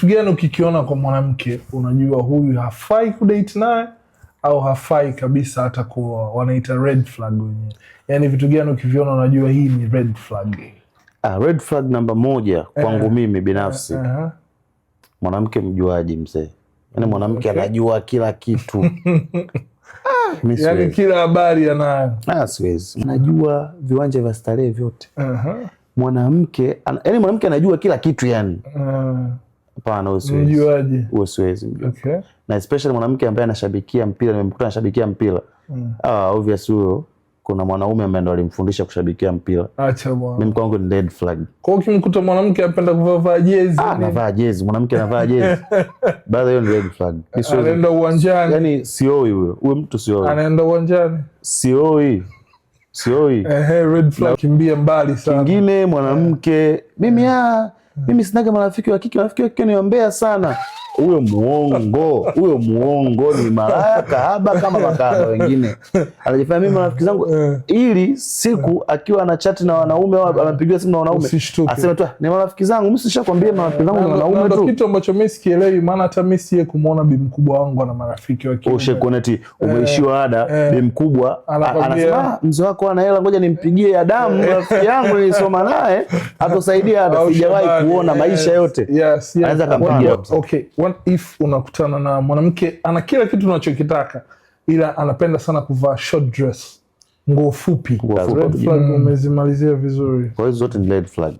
kitu gani ukikiona kwa mwanamke unajua huyu hafai kudate naye au hafai kabisa hata kuoa? Wanaita red flag wenyewe. Yaani vitu gani ukiviona unajua hii ni red flag? Red flag namba moja kwangu mimi binafsi. Mwanamke mjuaji mzee. Yaani mwanamke anajua kila kitu. Yaani kila habari anayo. Siwezi. Anajua viwanja vya starehe vyote. Mwanamke, yaani mwanamke anajua kila kitu yani. Hapana, usiwezi. Mjuaji. Usiwezi. Okay. Na especially mwanamke ambaye anashabikia mpira, nimemkuta anashabikia mpira. Obviously huyo kuna mwanaume ambaye ndo alimfundisha kushabikia mpira. Acha bwana. Mimi kwangu ni red flag. Kwa hiyo ukimkuta mwanamke anapenda kuvaa jezi, anavaa jezi, mwanamke anavaa jezi. Baada hiyo ni red flag. Anaenda uwanjani. Yaani sioi huyo. Huyo mtu sioi. Anaenda uwanjani. Sioi. Red flag. Kimbia mbali sana. Kingine mwanamke, mimi sinaga marafiki wa kike ni wambea sana. Huyo muongo ni malaya kahaba kama makahaba wengine. Anajifanya mimi marafiki zangu ili siku akiwa ana chat na wanaume au anapigiwa simu na wanaume aseme tu ni marafiki zangu. Mimi sishakwambia marafiki zangu ni wanaume tu. Kitu ambacho mimi sikielewi, maana hata mimi siye kumuona bibi mkubwa wangu ana marafiki wa kike. Ushekoneti umeishiwa ada, bibi mkubwa anasema mzee wako ana hela, ngoja nimpigie Adamu rafiki yangu nilisoma naye atusaidia ada. Sijawahi kuona maisha yote. Anaweza kumpigia. Okay. What if unakutana na mwanamke ana kila kitu unachokitaka ila anapenda sana kuvaa short dress, nguo fupi. Red flag umezimalizia vizuri. Kwa hiyo zote ni red flag.